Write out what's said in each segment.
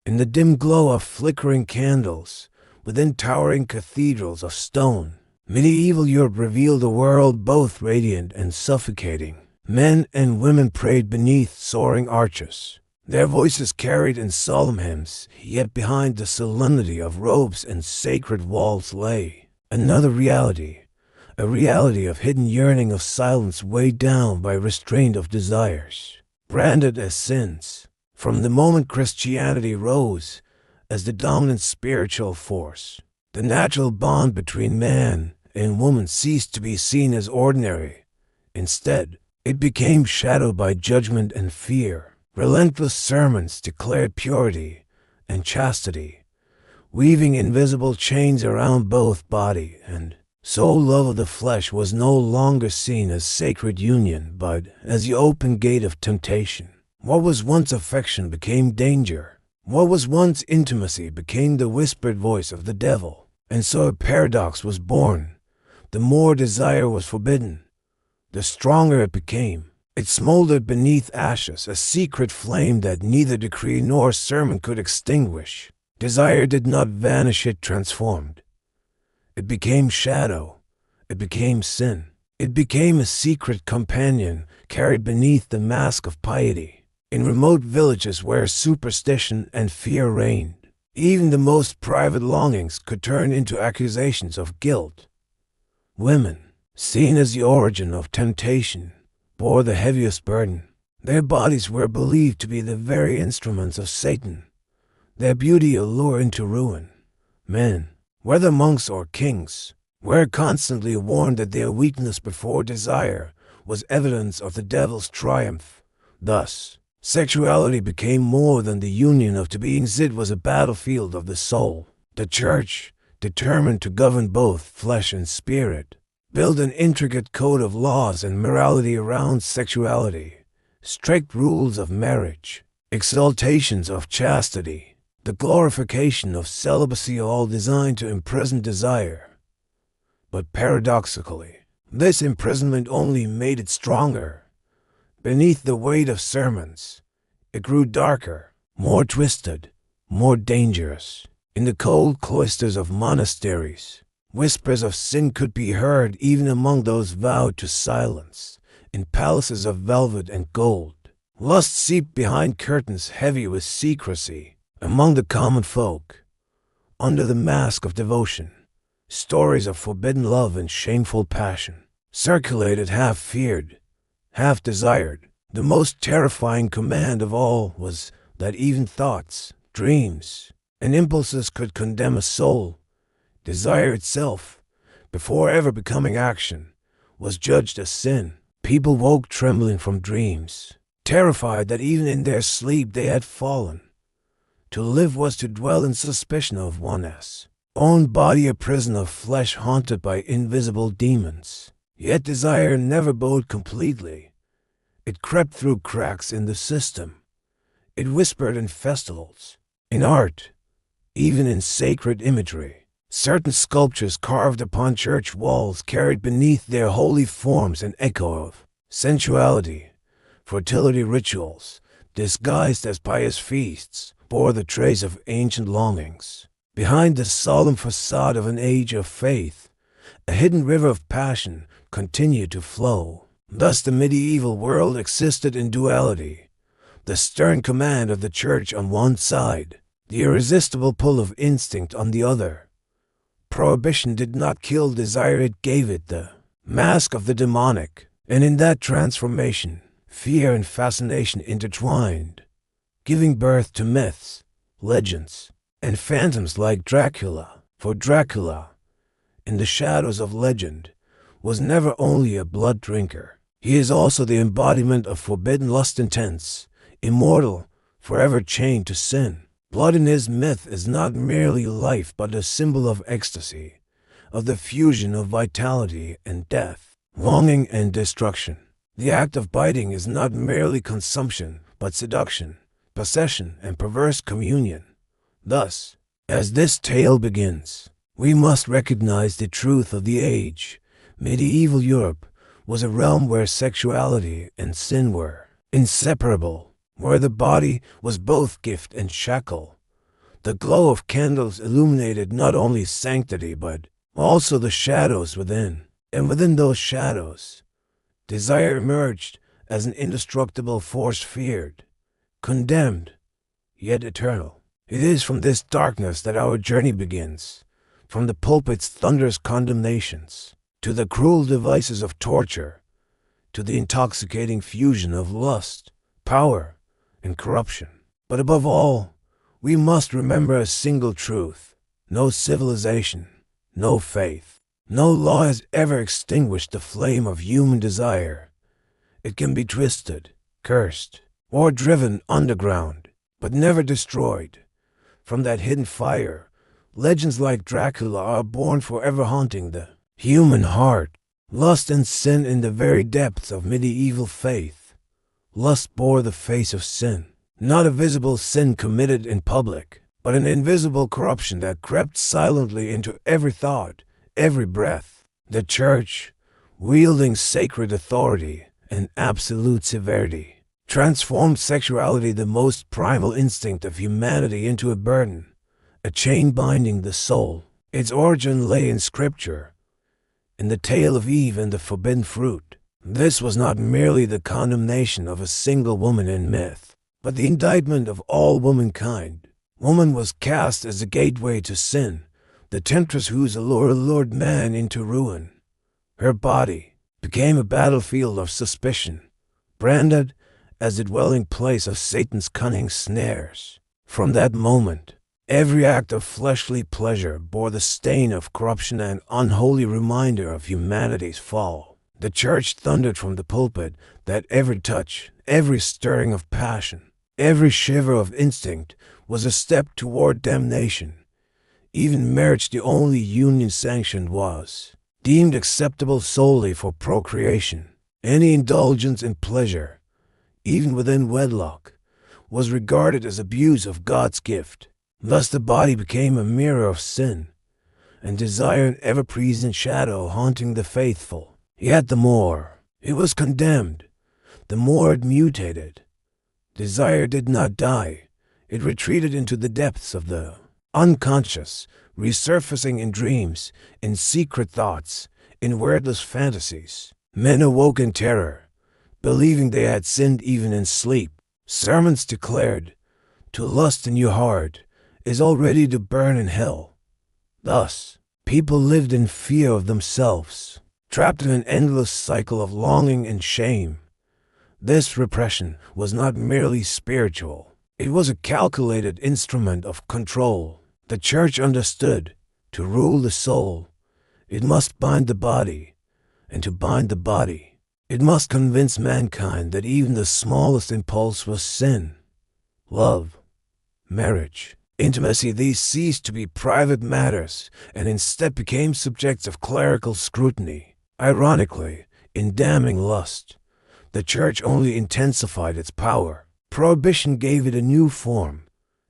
In the dim glow of flickering candles, within towering cathedrals of stone, medieval Europe revealed a world both radiant and suffocating. Men and women prayed beneath soaring arches, their voices carried in solemn hymns, yet behind the solemnity of robes and sacred walls lay another reality, a reality of hidden yearning, of silence weighed down by restraint of desires, branded as sins. From the moment Christianity rose as the dominant spiritual force, the natural bond between man and woman ceased to be seen as ordinary. Instead, it became shadowed by judgment and fear. Relentless sermons declared purity and chastity, weaving invisible chains around both body and soul. Love of the flesh was no longer seen as sacred union, but as the open gate of temptation. What was once affection became danger. What was once intimacy became the whispered voice of the devil. And so a paradox was born. The more desire was forbidden, the stronger it became. It smoldered beneath ashes, a secret flame that neither decree nor sermon could extinguish. Desire did not vanish, it transformed. It became shadow. It became sin. It became a secret companion carried beneath the mask of piety. In remote villages where superstition and fear reigned, even the most private longings could turn into accusations of guilt. Women, seen as the origin of temptation, bore the heaviest burden. Their bodies were believed to be the very instruments of Satan, their beauty a lure into ruin. Men, whether monks or kings, were constantly warned that their weakness before desire was evidence of the devil's triumph. Thus, sexuality became more than the union of two beings. It was a battlefield of the soul. The church, determined to govern both flesh and spirit, built an intricate code of laws and morality around sexuality, strict rules of marriage, exaltations of chastity, the glorification of celibacy, all designed to imprison desire. But paradoxically, this imprisonment only made it stronger. Beneath the weight of sermons, it grew darker, more twisted, more dangerous. In the cold cloisters of monasteries, whispers of sin could be heard even among those vowed to silence. In palaces of velvet and gold, lust seeped behind curtains heavy with secrecy. Among the common folk, under the mask of devotion, stories of forbidden love and shameful passion circulated, half feared, half desired. The most terrifying command of all was that even thoughts, dreams, and impulses could condemn a soul. Desire itself, before ever becoming action, was judged as sin. People woke trembling from dreams, terrified that even in their sleep they had fallen. To live was to dwell in suspicion of one's own body, a prison of flesh haunted by invisible demons. Yet desire never bowed completely. It crept through cracks in the system. It whispered in festivals, in art, even in sacred imagery. Certain sculptures carved upon church walls carried beneath their holy forms an echo of sensuality. Fertility rituals, disguised as pious feasts, bore the trace of ancient longings. Behind the solemn facade of an age of faith, a hidden river of passion continued to flow. Thus the medieval world existed in duality. The stern command of the church on one side, the irresistible pull of instinct on the other. Prohibition did not kill desire, it gave it the mask of the demonic. And in that transformation, fear and fascination intertwined, giving birth to myths, legends, and phantoms like Dracula. For Dracula, in the shadows of legend, was never only a blood drinker. He is also the embodiment of forbidden lust, intense, immortal, forever chained to sin. Blood in his myth is not merely life but a symbol of ecstasy, of the fusion of vitality and death, longing and destruction. The act of biting is not merely consumption but seduction, possession, and perverse communion. Thus, as this tale begins, we must recognize the truth of the age. Medieval Europe was a realm where sexuality and sin were inseparable, where the body was both gift and shackle, The glow of candles illuminated not only sanctity but also the shadows within. And within those shadows, desire emerged as an indestructible force, feared, condemned, yet eternal. It is from this darkness that our journey begins, from the pulpit's thunderous condemnations, to the cruel devices of torture, to the intoxicating fusion of lust, power, and corruption. But above all, we must remember a single truth: no civilization, no faith, no law has ever extinguished the flame of human desire. It can be twisted, cursed, or driven underground, but never destroyed. From that hidden fire, legends like Dracula are born, forever haunting the human heart. Lust and sin in the very depths of medieval faith. Lust bore the face of sin, not a visible sin committed in public, but an invisible corruption that crept silently into every thought, every breath. The church, wielding sacred authority and absolute severity, transformed sexuality, the most primal instinct of humanity, into a burden, a chain binding the soul. Its origin lay in Scripture, in the tale of Eve and the forbidden fruit. This was not merely the condemnation of a single woman in myth, but the indictment of all womankind. Woman was cast as a gateway to sin, the temptress whose allure lured man into ruin. Her body became a battlefield of suspicion, branded as the dwelling place of Satan's cunning snares. From that moment, every act of fleshly pleasure bore the stain of corruption, an unholy reminder of humanity's fall. The church thundered from the pulpit that every touch, every stirring of passion, every shiver of instinct was a step toward damnation. Even marriage, the only union sanctioned, was deemed acceptable solely for procreation. Any indulgence in pleasure, even within wedlock, was regarded as abuse of God's gift. Thus the body became a mirror of sin, and desire an ever-present shadow haunting the faithful. Yet the more it was condemned, the more it mutated. Desire did not die. It retreated into the depths of the unconscious, resurfacing in dreams, in secret thoughts, in wordless fantasies. Men awoke in terror, believing they had sinned even in sleep. Sermons declared, "To lust in your heart is already to burn in hell." Thus, people lived in fear of themselves, trapped in an endless cycle of longing and shame. This repression was not merely spiritual. It was a calculated instrument of control. The church understood, to rule the soul, it must bind the body, and to bind the body, it must convince mankind that even the smallest impulse was sin. Love, marriage, intimacy, these ceased to be private matters and instead became subjects of clerical scrutiny. Ironically, in damning lust, the church only intensified its power. Prohibition gave it a new form.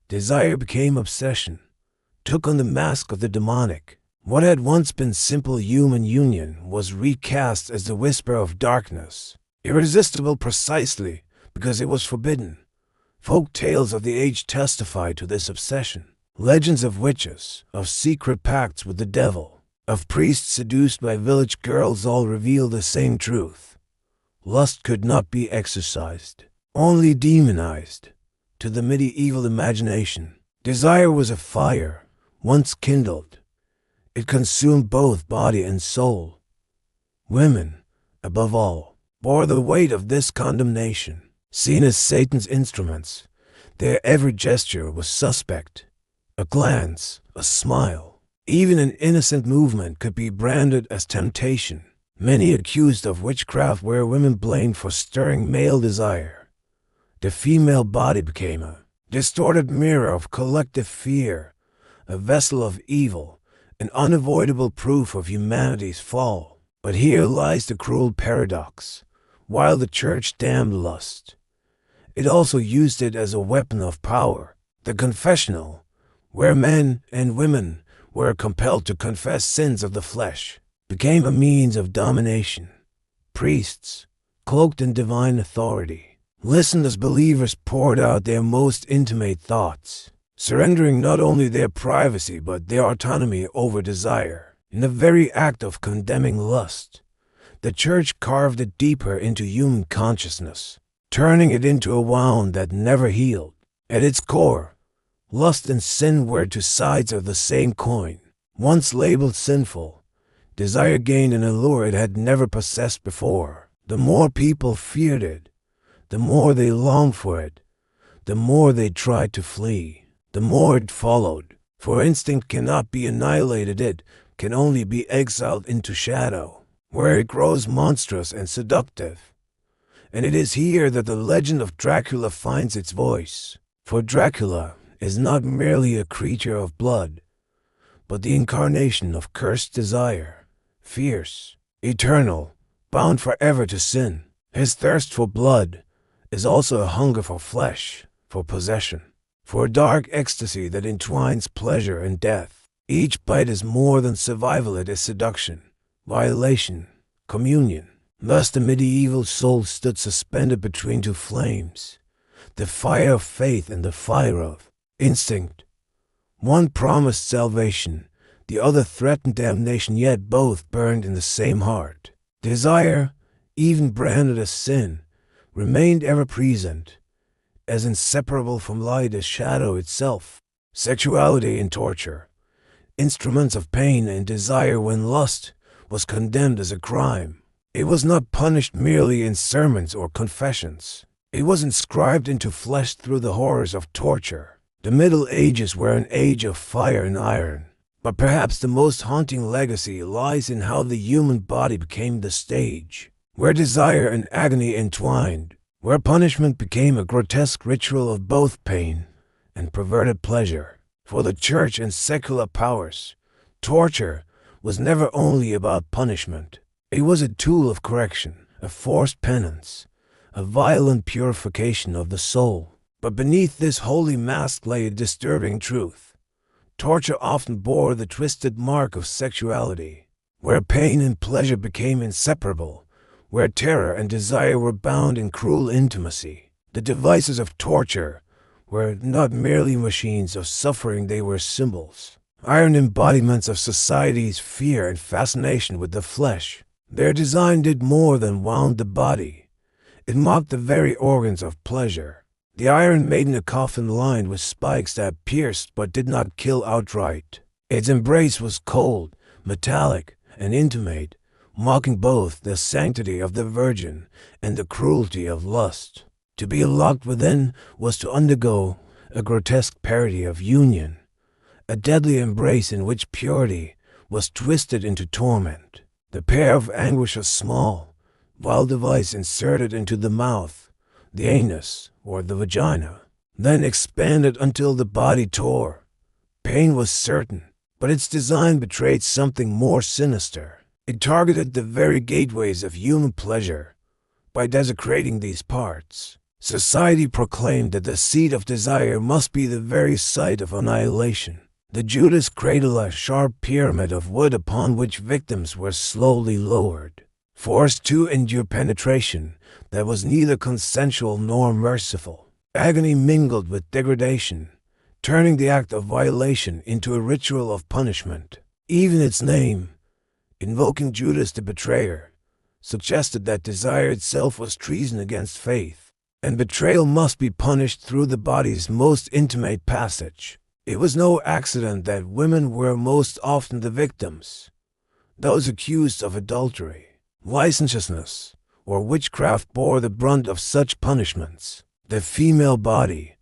Desire became obsession, took on the mask of the demonic. What had once been simple human union was recast as the whisper of darkness, irresistible precisely because it was forbidden. Folk tales of the age testified to this obsession. Legends of witches, of secret pacts with the devil, of priests seduced by village girls all reveal the same truth. Lust could not be exorcised, only demonized. To the medieval imagination, desire was a fire, once kindled. It consumed both body and soul. Women, above all, bore the weight of this condemnation. Seen as Satan's instruments, their every gesture was suspect. A glance, a smile, even an innocent movement could be branded as temptation. Many accused of witchcraft were women blamed for stirring male desire. The female body became a distorted mirror of collective fear, a vessel of evil, an unavoidable proof of humanity's fall. But here lies the cruel paradox. While the church damned lust, it also used it as a weapon of power. The confessional, where men and women were compelled to confess sins of the flesh, became a means of domination. Priests, cloaked in divine authority, listened as believers poured out their most intimate thoughts. surrendering not only their privacy but their autonomy over desire. In the very act of condemning lust, the Church carved it deeper into human consciousness, turning it into a wound that never healed. At its core, lust and sin were two sides of the same coin. Once labeled sinful, desire gained an allure it had never possessed before. The more people feared it, the more they longed for it, the more they tried to flee, the more it followed. For instinct cannot be annihilated, it can only be exiled into shadow, where it grows monstrous and seductive. And it is here that the legend of Dracula finds its voice. For Dracula is not merely a creature of blood, but the incarnation of cursed desire, fierce, eternal, bound forever to sin. His thirst for blood is also a hunger for flesh, for possession, for a dark ecstasy that entwines pleasure and death. Each bite is more than survival, it is seduction, violation, communion. Thus the medieval soul stood suspended between two flames, the fire of faith and the fire of instinct. One promised salvation, the other threatened damnation, yet both burned in the same heart. Desire, even branded as sin, remained ever present, as inseparable from light as shadow itself. Sexuality and torture, instruments of pain and desire when lust was condemned as a crime. It was not punished merely in sermons or confessions. It was inscribed into flesh through the horrors of torture. The Middle Ages were an age of fire and iron, but perhaps the most haunting legacy lies in how the human body became the stage, where desire and agony entwined, where punishment became a grotesque ritual of both pain and perverted pleasure. For the Church and secular powers, torture was never only about punishment. It was a tool of correction, a forced penance, a violent purification of the soul. But beneath this holy mask lay a disturbing truth. Torture often bore the twisted mark of sexuality, where pain and pleasure became inseparable, where terror and desire were bound in cruel intimacy. The devices of torture were not merely machines of suffering, they were symbols, iron embodiments of society's fear and fascination with the flesh. Their design did more than wound the body. It mocked the very organs of pleasure. The iron maiden, a coffin lined with spikes that pierced but did not kill outright. Its embrace was cold, metallic, and intimate, mocking both the sanctity of the virgin and the cruelty of lust. To be locked within was to undergo a grotesque parody of union, a deadly embrace in which purity was twisted into torment. The pair of anguish was small, vile device inserted into the mouth, the anus, or the vagina, then expanded until the body tore. Pain was certain, but its design betrayed something more sinister. It targeted the very gateways of human pleasure. By desecrating these parts, society proclaimed that the seat of desire must be the very site of annihilation. The Judas cradled a sharp pyramid of wood upon which victims were slowly lowered, forced to endure penetration that was neither consensual nor merciful. Agony mingled with degradation, turning the act of violation into a ritual of punishment. Even its name, invoking Judas the betrayer, suggested that desire itself was treason against faith, and betrayal must be punished through the body's most intimate passage. It was no accident that women were most often the victims. Those accused of adultery, licentiousness, or witchcraft bore the brunt of such punishments. The female body,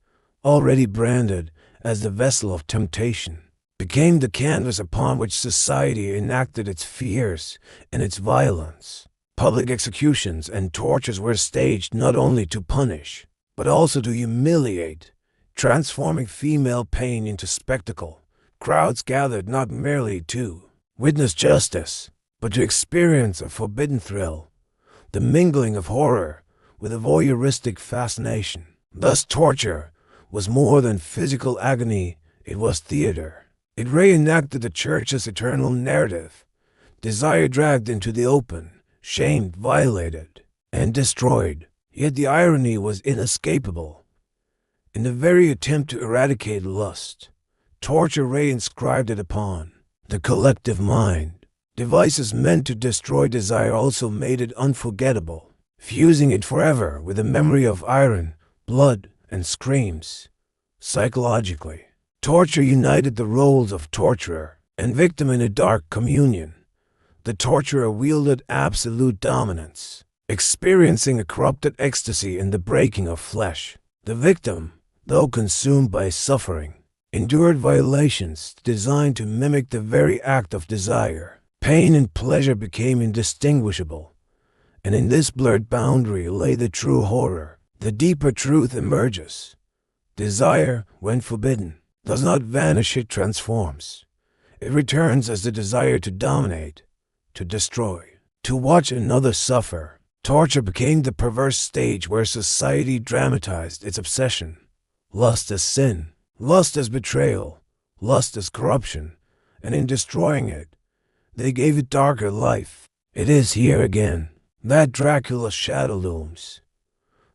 already branded as the vessel of temptation, became the canvas upon which society enacted its fears and its violence. Public executions and tortures were staged not only to punish, but also to humiliate, transforming female pain into spectacle. Crowds gathered not merely to witness justice, but to experience a forbidden thrill, the mingling of horror with a voyeuristic fascination. Thus torture was more than physical agony, it was theater. It reenacted the Church's eternal narrative, desire dragged into the open, shamed, violated, and destroyed. Yet the irony was inescapable. In the very attempt to eradicate lust, torture re-inscribed it upon the collective mind. Devices meant to destroy desire also made it unforgettable, fusing it forever with the memory of iron, blood, and screams. Psychologically, torture united the roles of torturer and victim in a dark communion. The torturer wielded absolute dominance, experiencing a corrupted ecstasy in the breaking of flesh. The victim, though consumed by suffering, endured violations designed to mimic the very act of desire. Pain and pleasure became indistinguishable, and in this blurred boundary lay the true horror. The deeper truth emerges. Desire, when forbidden, does not vanish, it transforms. It returns as the desire to dominate, to destroy, to watch another suffer. Torture became the perverse stage where society dramatized its obsession. Lust as sin, lust as betrayal, lust as corruption, and in destroying it, they gave it darker life. It is here again that Dracula's shadow looms.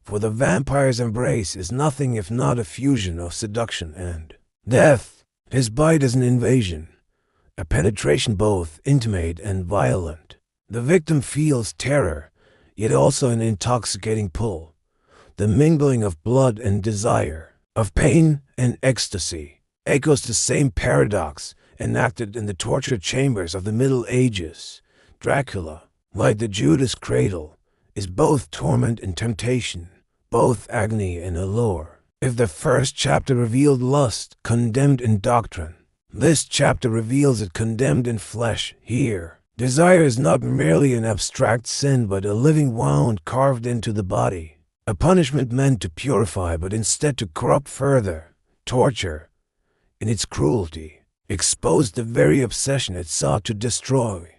For the vampire's embrace is nothing if not a fusion of seduction and death. His bite is an invasion, a penetration both intimate and violent. The victim feels terror, yet also an intoxicating pull, the mingling of blood and desire, of pain and ecstasy, echoes the same paradox enacted in the torture chambers of the Middle Ages. Dracula, like the Judas cradle, is both torment and temptation, both agony and allure. If the first chapter revealed lust condemned in doctrine, this chapter reveals it condemned in flesh. Here, desire is not merely an abstract sin but a living wound carved into the body, a punishment meant to purify but instead to corrupt further. Torture, in its cruelty, exposed the very obsession it sought to destroy,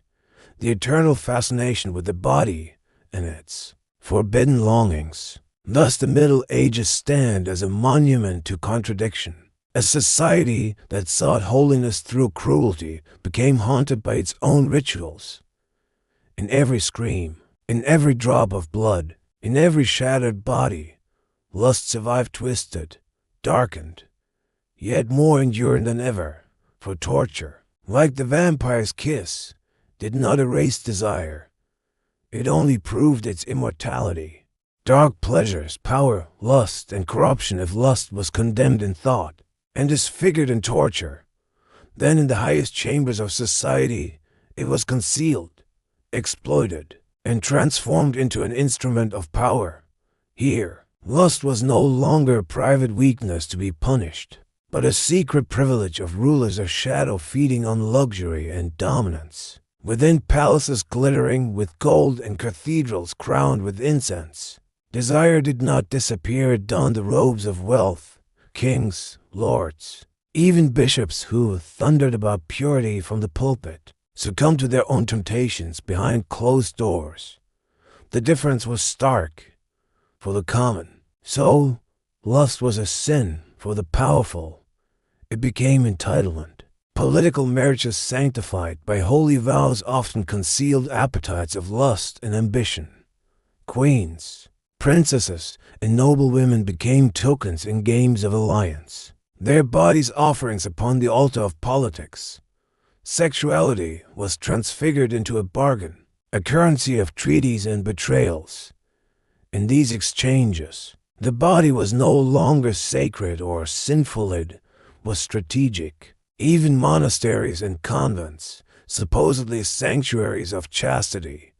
the eternal fascination with the body and its forbidden longings. Thus the Middle Ages stand as a monument to contradiction. A society that sought holiness through cruelty became haunted by its own rituals. In every scream, in every drop of blood, in every shattered body, lust survived twisted, darkened, yet more enduring than ever. For torture, like the vampire's kiss, did not erase desire. It only proved its immortality. Dark pleasures, power, lust, and corruption if lust was condemned in thought, and disfigured in torture. Then in the highest chambers of society, it was concealed, exploited, and transformed into an instrument of power. Here, lust was no longer a private weakness to be punished, but a secret privilege of rulers of shadow feeding on luxury and dominance. Within palaces glittering with gold and cathedrals crowned with incense, desire did not disappear. It donned the robes of wealth. Kings, lords, even bishops who thundered about purity from the pulpit, succumbed to their own temptations behind closed doors. The difference was stark for the common. So, lust was a sin for the powerful. It became entitlement. Political marriages sanctified by holy vows often concealed appetites of lust and ambition. Queens, princesses, and noble women became tokens in games of alliance, their bodies offerings upon the altar of politics. Sexuality was transfigured into a bargain, a currency of treaties and betrayals. In these exchanges, the body was no longer sacred or sinful, it was strategic. Even monasteries and convents, supposedly sanctuaries of chastity,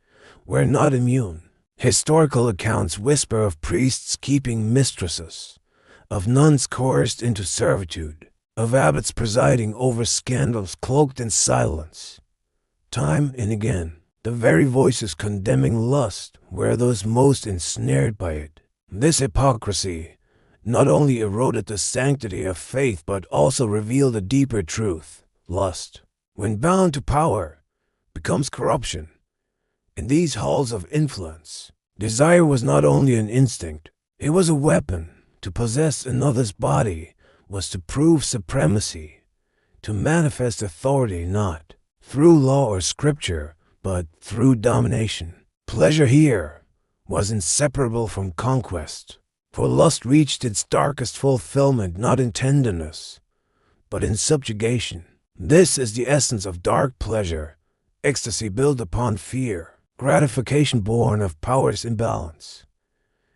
were not immune. Historical accounts whisper of priests keeping mistresses, of nuns coerced into servitude, of abbots presiding over scandals cloaked in silence. Time and again, the very voices condemning lust were those most ensnared by it. This hypocrisy not only eroded the sanctity of faith but also revealed a deeper truth. Lust, when bound to power, becomes corruption. In these halls of influence, desire was not only an instinct, it was a weapon. To possess another's body was to prove supremacy, to manifest authority not through law or scripture, but through domination. Pleasure here was inseparable from conquest. For lust reached its darkest fulfillment not in tenderness, but in subjugation. This is the essence of dark pleasure, ecstasy built upon fear, gratification born of power's imbalance.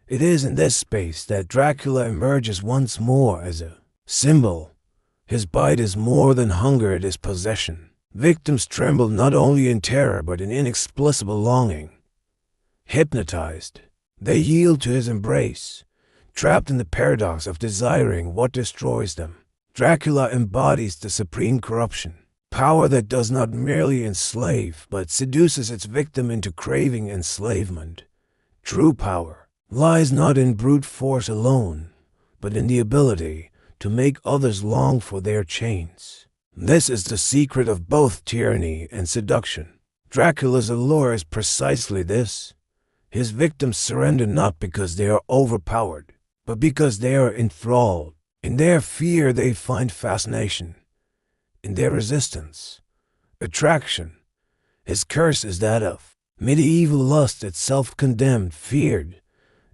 It is in this space that Dracula emerges once more as a symbol. His bite is more than hunger, it is possession. Victims tremble not only in terror but in inexplicable longing. Hypnotized, they yield to his embrace, trapped in the paradox of desiring what destroys them. Dracula embodies the supreme corruption, power that does not merely enslave but seduces its victim into craving enslavement. True power lies not in brute force alone, but in the ability to make others long for their chains. This is the secret of both tyranny and seduction. Dracula's allure is precisely this. His victims surrender not because they are overpowered, but because they are enthralled. In their fear they find fascination. In their resistance, attraction. His curse is that of medieval lust, itself condemned, feared,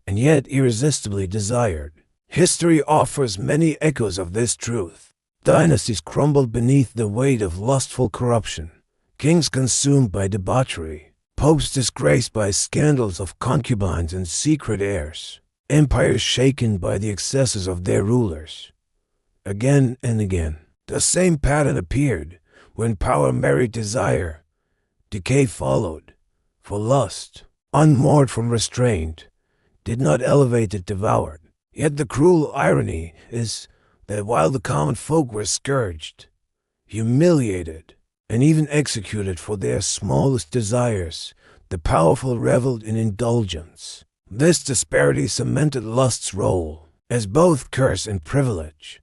and yet irresistibly desired. History offers many echoes of this truth. Dynasties crumbled beneath the weight of lustful corruption, kings consumed by debauchery, popes disgraced by scandals of concubines and secret heirs, empires shaken by the excesses of their rulers. Again and again, the same pattern appeared. When power married desire, decay followed. For lust, unmoored from restraint, did not elevate, it devoured. Yet the cruel irony is that while the common folk were scourged, humiliated, and even executed for their smallest desires, the powerful reveled in indulgence. This disparity cemented lust's role as both curse and privilege.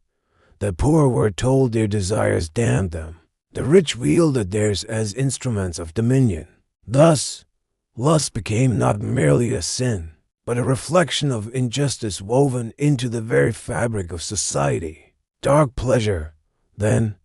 The poor were told their desires damned them. The rich wielded theirs as instruments of dominion. Thus, lust became not merely a sin, but a reflection of injustice woven into the very fabric of society. Dark pleasure, then,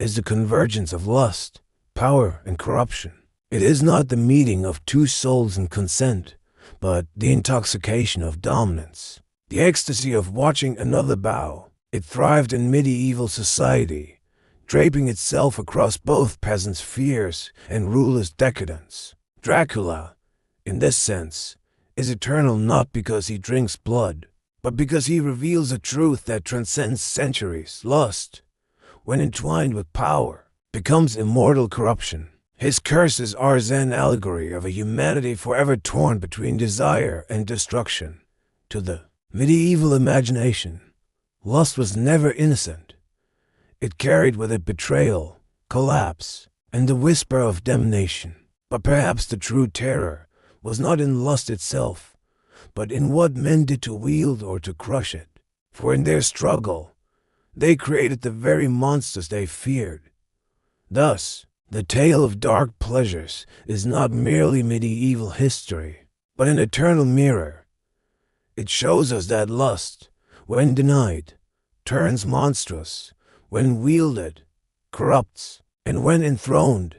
is the convergence of lust, power, and corruption. It is not the meeting of two souls in consent, but the intoxication of dominance, the ecstasy of watching another bow. It thrived in medieval society, draping itself across both peasants' fears and rulers' decadence. Dracula, in this sense, is eternal not because he drinks blood, but because he reveals a truth that transcends centuries. Lust, when entwined with power, becomes immortal corruption. His curses are an allegory of a humanity forever torn between desire and destruction. To the medieval imagination, lust was never innocent. It carried with it betrayal, collapse, and the whisper of damnation. But perhaps the true terror was not in lust itself, but in what men did to wield or to crush it. For in their struggle, they created the very monsters they feared. Thus, the tale of dark pleasures is not merely medieval history, but an eternal mirror. It shows us that lust, when denied, turns monstrous, when wielded, corrupts, and when enthroned,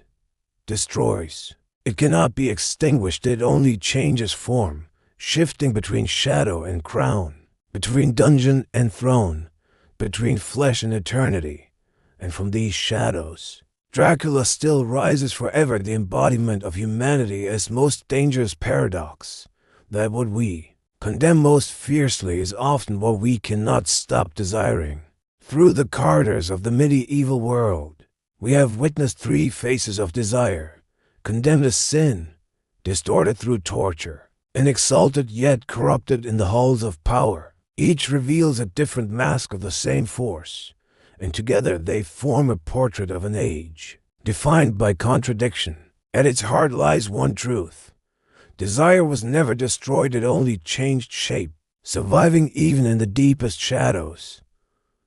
destroys. It cannot be extinguished, it only changes form, shifting between shadow and crown, between dungeon and throne, between flesh and eternity. And from these shadows, Dracula still rises forever, the embodiment of humanity as most dangerous paradox, that what we condemn most fiercely is often what we cannot stop desiring. Through the corridors of the medieval world, we have witnessed three faces of desire, condemned as sin, distorted through torture, and exalted yet corrupted in the halls of power. Each reveals a different mask of the same force, and together they form a portrait of an age, defined by contradiction. At its heart lies one truth. Desire was never destroyed, it only changed shape, surviving even in the deepest shadows.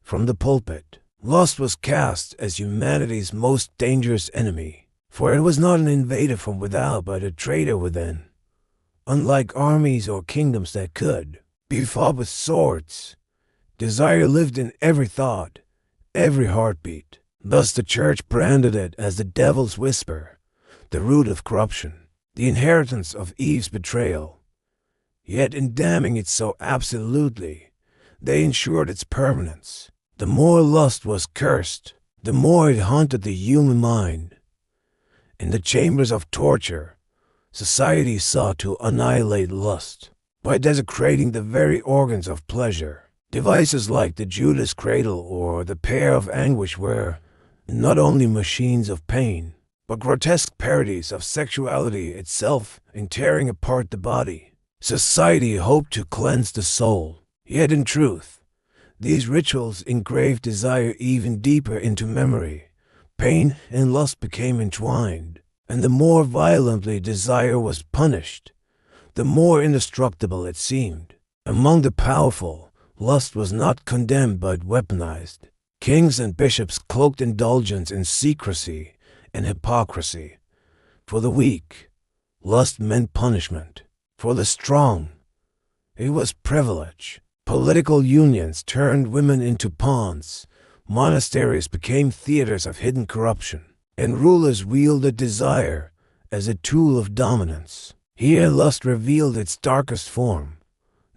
From the pulpit, lust was cast as humanity's most dangerous enemy, for it was not an invader from without, but a traitor within. Unlike armies or kingdoms that could be fought with swords, desire lived in every thought, every heartbeat. Thus the church branded it as the devil's whisper, the root of corruption, the inheritance of Eve's betrayal. Yet in damning it so absolutely, they ensured its permanence. The more lust was cursed, the more it haunted the human mind. In the chambers of torture, society sought to annihilate lust by desecrating the very organs of pleasure. Devices like the Judas cradle or the pair of anguish were not only machines of pain, but grotesque parodies of sexuality itself in tearing apart the body. Society hoped to cleanse the soul, yet in truth, these rituals engraved desire even deeper into memory. Pain and lust became entwined, and the more violently desire was punished, the more indestructible it seemed. Among the powerful, lust was not condemned but weaponized. Kings and bishops cloaked indulgence in secrecy and hypocrisy. For the weak, lust meant punishment. For the strong, it was privilege. Political unions turned women into pawns. Monasteries became theaters of hidden corruption, and rulers wielded desire as a tool of dominance. Here lust revealed its darkest form,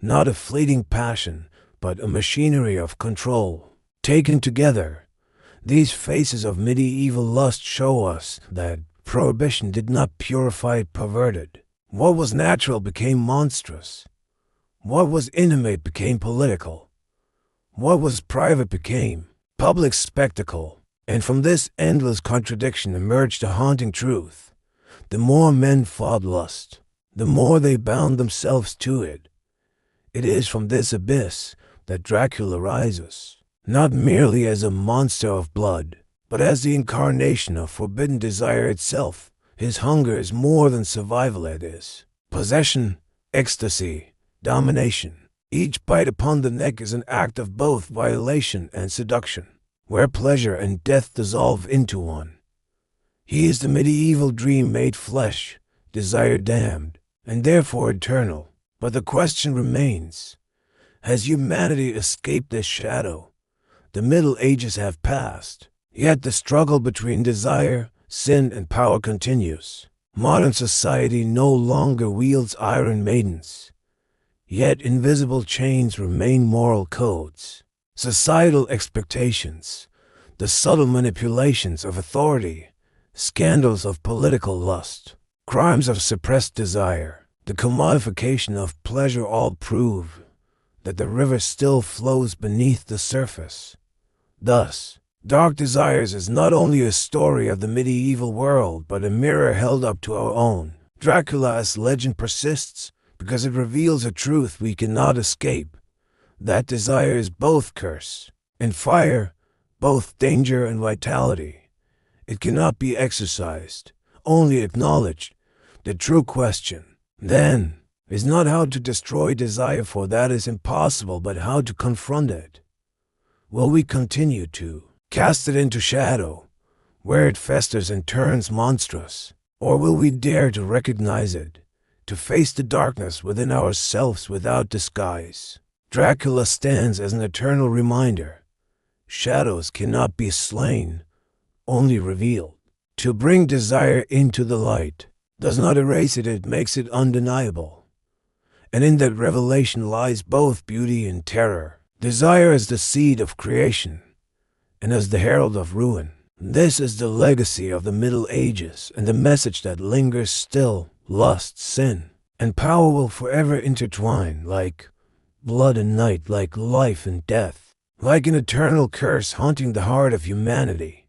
not a fleeting passion, but a machinery of control. Taken together, these phases of medieval lust show us that prohibition did not purify it, perverted. What was natural became monstrous. What was intimate became political. What was private became public spectacle. And from this endless contradiction emerged a haunting truth. The more men fought lust, the more they bound themselves to it. It is from this abyss that Dracula rises, not merely as a monster of blood, but as the incarnation of forbidden desire itself. His hunger is more than survival, it is possession, ecstasy, domination. Each bite upon the neck is an act of both violation and seduction, where pleasure and death dissolve into one. He is the medieval dream made flesh, desire damned, and therefore eternal. But the question remains, has humanity escaped this shadow? The Middle Ages have passed, yet the struggle between desire, sin, and power continues. Modern society no longer wields iron maidens, yet invisible chains remain moral codes. Societal expectations, the subtle manipulations of authority, scandals of political lust, crimes of suppressed desire, the commodification of pleasure all prove that the river still flows beneath the surface. Thus, Dark Desires is not only a story of the medieval world, but a mirror held up to our own. Dracula's legend persists because it reveals a truth we cannot escape. That desire is both curse and fire, both danger and vitality. It cannot be exercised, only acknowledged. The true question, then, is not how to destroy desire, for that is impossible, but how to confront it. Will we continue to cast it into shadow, where it festers and turns monstrous? Or will we dare to recognize it, to face the darkness within ourselves without disguise? Dracula stands as an eternal reminder. Shadows cannot be slain, only revealed. To bring desire into the light does not erase it, it makes it undeniable. And in that revelation lies both beauty and terror. Desire is the seed of creation, and as the herald of ruin. This is the legacy of the Middle Ages, and the message that lingers still. Lust, sin, and power will forever intertwine, like blood and night, like life and death, like an eternal curse haunting the heart of humanity.